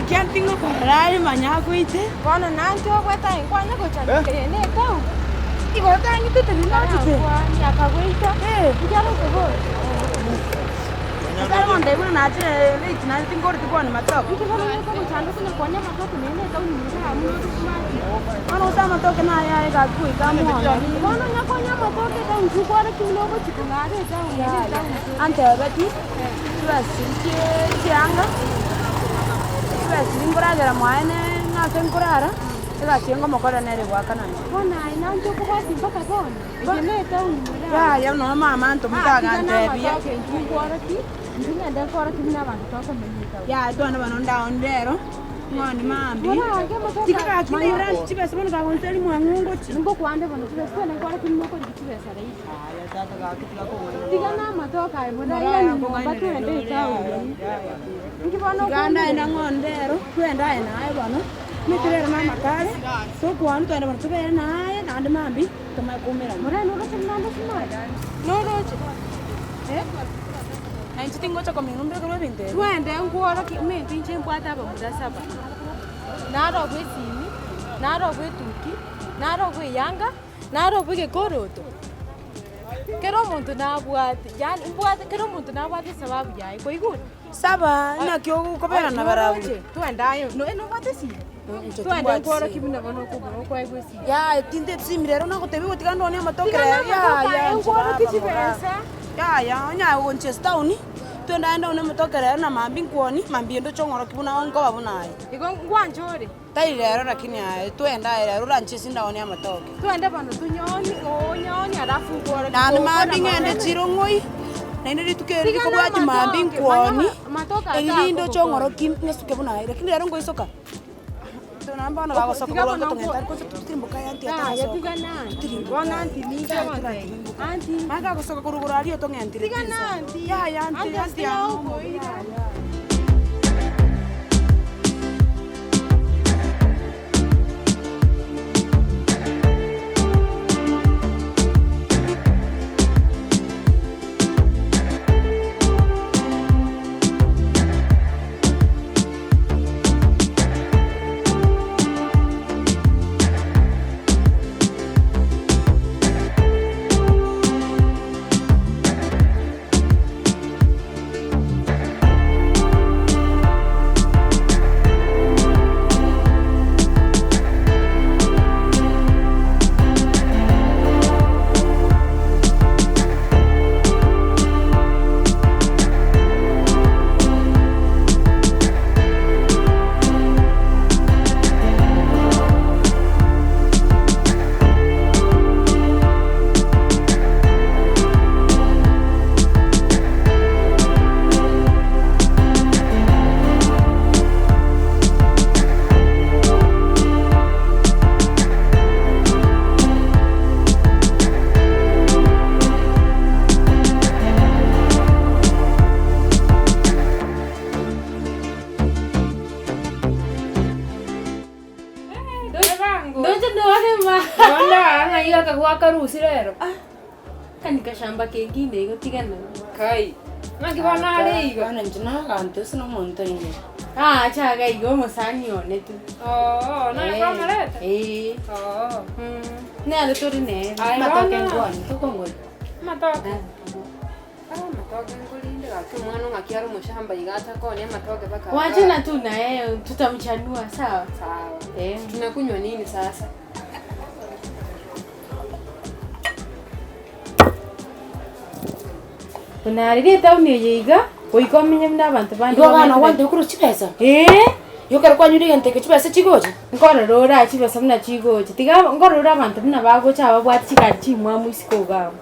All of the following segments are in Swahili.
kianti ngokorari manyakuite. Kono nanjo kweta inkwanya kuchanekene tau. Igotani tutelinachipe. Nyakakuita. Njalo kubo. Kama ndaiwa nache late na tingori tikoni matoko. Ikifanya kama chando kuna kwanya matoko nene tau ni mwana kumaji. Ana usama matoke na ya ikakui kama ona. Kono nyakonya matoke tau njukwara kilogo chikungare tau nene tau. Ante bati. Tubasirike cyanga. Tubasirimburagira mwane nakenkurara. Tubasiengo mokora nere gwakanana. Kona inanjo kuba simpaka kona. Ikene tau ni mwana. Ya no mama anto mutaga antebia. Njukwara ki. Ndinenda kora kimina abantu tokomenyeka. Ya dona banonda ondero. Ngoni mambi. Tikaka kinira chibesa bono kagonteli mwangungo chi. Ngo kwande bono chibesa kwenda kora kimoko chibesa rai. Ya tata ga kitla ko. Tigana matoka ibona yani batu ende tawo. Ngibona ganda ina ngondero kwenda ina ayo bono. Mitirera na makale. So kwanu twenda bono tubera naye nande mambi tumakumira. Murano gatinanda simada. No roche. Nainchi tingocha kwa minumbe kwa binte. Twende ngwora ki menti nchembwata ba mudasaba. Naro kwesimi, naro kwetuki, naro kweyanga, naro kwekoroto. Kero muntu nabwate, yani mbwate kero muntu nabwate sababu yayi koiguni. Saba ina kyo kopera na barabu. Twendayo, no bate si. Twende ngwora kibina bono kubono kwa igwesi. Ya tinte simirero na kotebi gotigando ni amatokere. Ya ngwora kichibesa. Ya nya Winchester uni. Twenda enda una mutokere na mambi nkwoni, mambi ndo chongoro kibuna onko babunai. Iko ngwanjore. Tailero lakini twenda ero ranchi sinda oni amatoke. Twende bano tunyoni, nyoni alafu ngwora. Na mambi ngende chiro ngoi. Na ine tukeri ko bwaji mambi nkwoni. Eli ndo chongoro kim ngesuke bunai, lakini ero ngo isoka. Tunamba na bako soka kwa ngeta ko tutimbuka yanti ata. Ya tigana. Wana anti ni kwa anti. Maka ko soka kurugura ali to ngenti. Tigana anti. Ya anti ya. Karusi rero. Kanika shamba kengine iko tigana. Kai. Nakibona ari igo. Kana njina kanto sino monto inge. Chaga igo musani one tu. Na kwa maleta. Ne ale tori ne. Matoke ngwani tuko ngoi. Matoke. Matoke ngolinde kakimwana ngakiaro mushamba igata kone matoke baka. Wajina tu na tutamchanua sawa. Sawa. Tunakunywa nini sasa? Unarire tauni yiga, uikomenya n'abantu bandi. Ngwana wande kuru chipesa. Yokera kwa nyuri ngente chipesa chigoje. Ngorora chipesa mna chigoje. Tiga ngorora abantu mna bagocha ababwati chikari chimwa musiko gawo.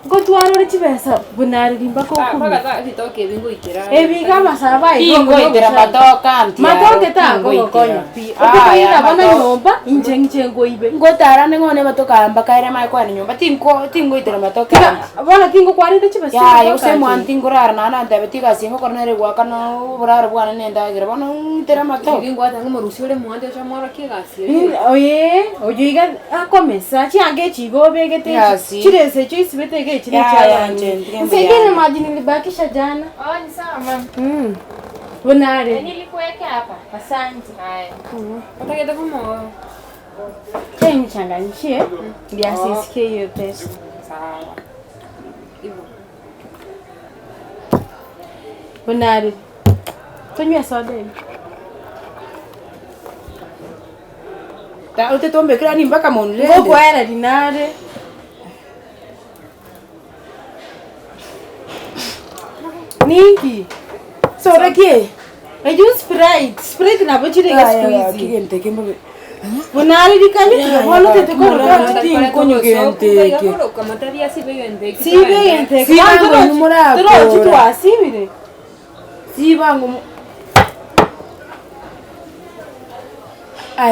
Ngotwaro chipesa bunaririmba ko kumwe. Baka bitoke bingo ikira. Ebiga masaba ingo itera matoka anti. Matoke tango gokonya. Aya bana nyomba inje ngoibe. Ngotara ngone matoka mbakaire mai kwa nyomba tingo itera matoka. Bana tingo kwari chipesa. Ya usemo anti ngorara na ndabe tiga singo kornere gwakana burara bwana nenda gira bana itera matoka. Tingo atanga murusiole mwande cha mwara kigasi. Oyiga akomesa chiange chigo begete. Chirese chisibete Sengine maji nilibakisha jana. Ni sawa mama. Bunare. Nilikuwekea Niweke hapa. Asante. Haya. Utaenda kumo. Tena nichanganyishie ndio asisikie hiyo pesa. Sawa. Hivyo. Bonari. Tunywe soda hii. Ta utetombe kila ni mpaka monle. Ngoko era dinare. Ningi. Soda kie? Aju Sprite. Sprite na bochire ga squeeze. Kigente kimbo. Bonari dikanye bono tete ko Ati inkonyo kigente ke. Kama tabia si bigente. Si bigente. Si bango numura. Tro chitu asibire. Si bango.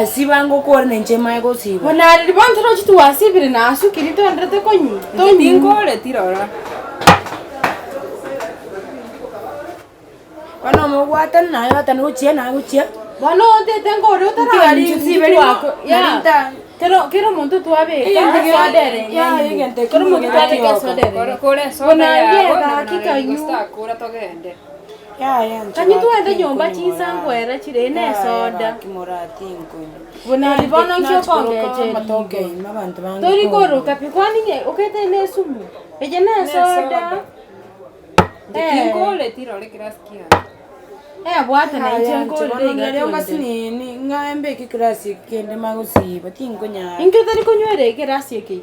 Si bango ko ne njema yako si. Bonari bon tro chitu asibire na asukiri to ndrete konyu. To ningole tirora. Bano mo watan na yo tan uchie na uchie. Bono tete ngore utara Si beri wako. Ya. Quiero monto tu ave. Ya igente. Quiero monto tu ave que sodere. Kore soda ya. Kikanyu. Kora togende. Ya. Kanyu tu ende nyomba chisangwera chirene soda. Kimorati inkonyo. Bonari bono kyo kongeje. Matoke mabantu bangu. Tori koro kapikwani nye okete ne sumu. Eje ne soda. Ningole tirora kirasikia. Bwata na ije ngole Leo ngasini ni ngaembe kikrasi kende magusiba tingonya. Inke tari konywere kirasi eki.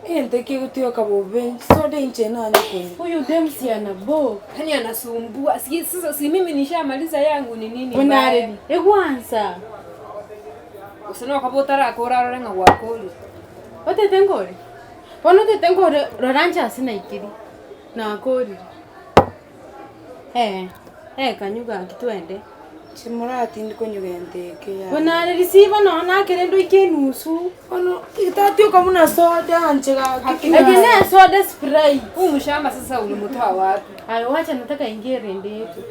Ente kigutio kabobe soda inche na nyoko. Huyu demsiana bo. Hani anasumbua. Sasa si mimi nishamaliza yangu ni nini? Bonari. Egwansa. Usino kabotara akora renga wakoli. Ote tengore. Pono te tengore roranja sina ikiri. Na akori. Kanyuga kitwende. Chimurati ndikonyo gente ke ya. Bonari receiver no na kerendo ikenusu. Ono itatio kama na soda anchega. Ejene soda spray. Mshamba sasa ulimtoa wapi? Ayo wacha nataka ingie rende yetu.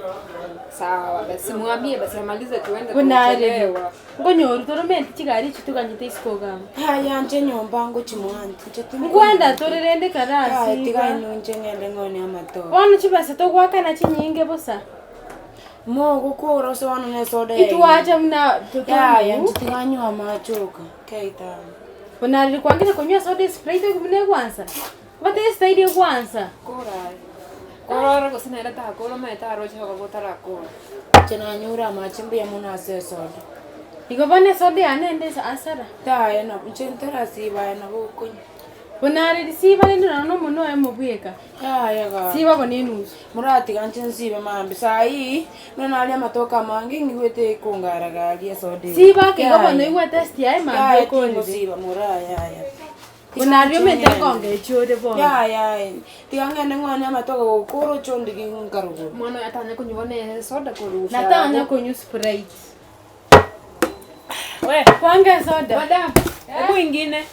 Sawa, basi mwambie basi amalize tuende Bonari. Ngonyoru toromenti chigari chitukanyite iskoga. Haya anje nyomba ngo chimuanti. Ngwanda torerende karasi. Tiga inunje ngende ngone amato. Ono chibasa to gwakana chinyinge bosa. Mogo koro so wanu ne soda. Ituacha mna ya ntiganyo amachoka. Kaita. Bonari kwangire kunywa soda Sprite kumne kwanza. Bate staidi kwanza. Kora kusina ila takolo meta roje bakotara ko. Chena nyura machimbi ya muna se soda. Igobane soda anende asara. Ta na mchentara siba na bukunyi. Bonari siba ndio no muno emubweka. Ya ga. Siba ko nenusu. Murati ganchen siba mambi sai nona ali amatoka mangi ngwete kungara gali soda. Siba ke gobane iwa test ya mambi ko ni siba muraya ya. Bonari mete konge chode bo. Ya. Tiangene ngwana amatoka kokoro chondi kingarugo. Mwana atanya kunyone soda kurusha. Natanya kunywa Sprite. We, Kwanga soda. madam. Hebu ingine.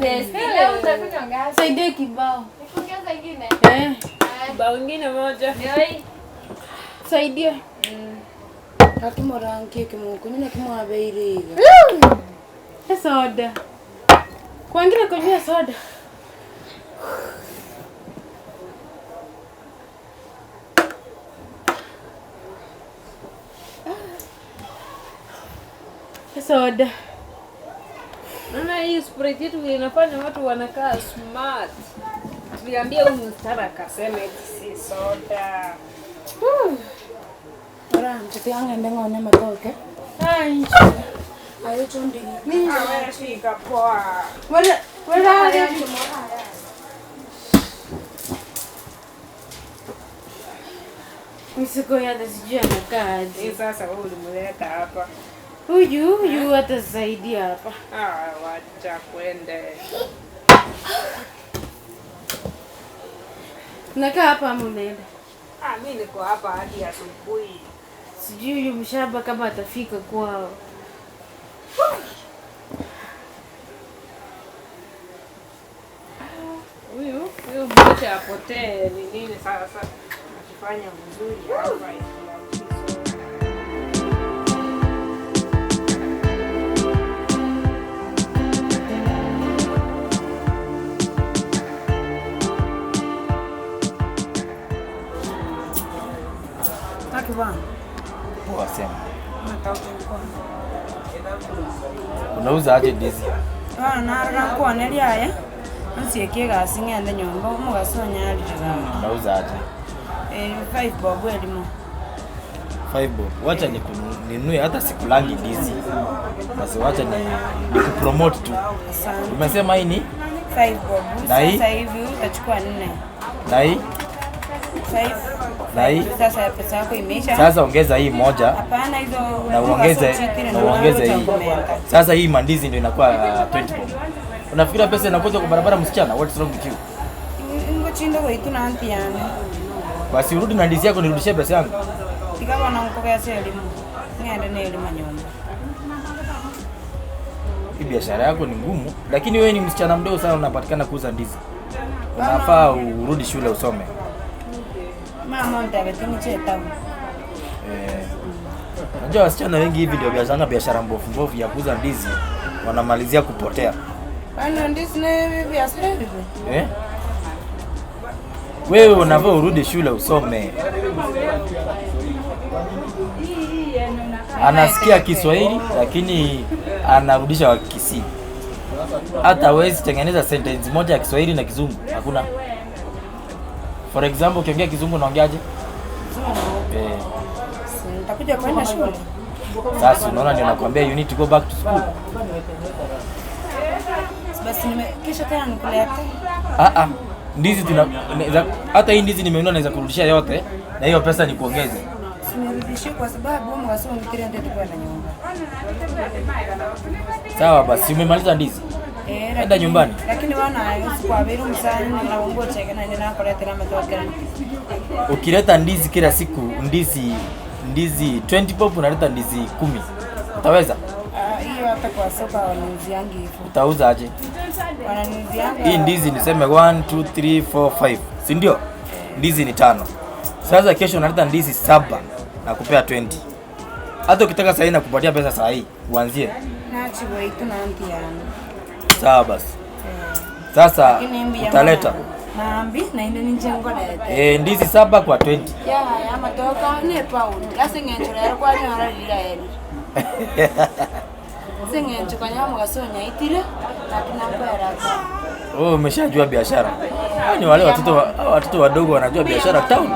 Leo utakunywa ngapi? Saidie kibao. Niongeza ingine. Kibao ingine moja. Yoi. Saidie. Akimorangi kimukunyina kimwabeiriga. Soda. Kwangire kunywa soda. Soda. Naona hii Sprite yetu inafanya watu wanakaa smart. Tuliambia huyu mstara akasema si soda. Ora mtete angende ngone matoke. Ai. Ayo chondi. Mimi Shika poa. wala. Misiko ya sijui anakaje. Sasa wewe ulimleta hapa. Huyu atasaidia hapa. Wacha kwende. Nakaa hapa ama unaenda? Mimi niko hapa hadi asubuhi. Sijui huyu mshamba kama atafika kwao. Huyu mmoja apotee ni nini sasa? Akifanya vizuri hapa Taki bana. Poa sema. Unauza aje ndizi? Na kuoneria haya. Nsikie gasi ngende nyomba mugasonya alira. Unauza aje? 5 bob elimo. 5 bob. Wacha ninunue hata sikulangi ndizi. Basi wacha ni kupromote tu. Asante. Umesema hii ni 5 bob. Na hii? Sasa hivi utachukua 4. na hii 5. na hii. Sasa pesa yako imeisha. Sasa ongeza hii moja. Hapana hizo Na uongeze hii. Sasa hii mandizi ndio inakuwa 20 bob. Unafikira pesa inakuja kwa barabara msichana? What's wrong with you? Ngo chindo kwa itu na anti yani. Basi urudi na ndizi yako nirudishie pesa yangu. Ikawa na mkoka ya elimu. Ngende na elimu nyumba. Hii biashara yako ni ngumu, lakini wewe ni msichana mdogo sana unapatikana kuuza ndizi. Unafaa urudi shule usome. Mama mtabetini cheta. Unajua wasichana wengi hivi ndio biashara mbovu ya kuuza ndizi wanamalizia kupotea. Bana ndizi na biashara hivi. Wewe unafaa urudi shule usome. Anasikia Kiswahili lakini anarudisha wa Kisii. Hata hawezi tengeneza sentence moja ya Kiswahili na Kizungu. Hakuna. For example, ukiongea Kizungu unaongeaje? Nitakuja kwenda shule. Sasa unaona ndio nakwambia you need to go back to school. Basi kesho tena nikulete. Ndizi hata hii ndizi nimenunua naweza kurudishia yote na hiyo pesa ni kuongeze. Sinirudishie kwa sababu mwasoma mkiri ndio kwa nyumba. Sawa basi umemaliza ndizi? Enda nyumbani. Lakini wana kwa biru msani na ungo cheke na nina kuletea matoke. Ukileta ndizi kila siku ndizi 20 pop unaleta ndizi 10. Utaweza? Hiyo hata kwa soko wanauziangi hivyo. Utauza aje? Wanauzianga. Hii ndizi niseme 1 2 3 4 5. Si ndio? Ndizi ni 5. Sasa kesho unaleta ndizi 7 na kupea 20. Hata ukitaka saa hii nakupatia pesa saa hii uanzie. Naachi wetu na anti yangu. Sawa basi. Sasa utaleta maambi na inde ninjengo lete. Ndizi 7 kwa 20. Ya matoka ne pound. Kasi ngenjora kwa nyara lila eli. Singenjo kwa nyama gasonya itire na tunakwera. Umeshajua biashara. Ni wale watoto wadogo wanajua biashara town.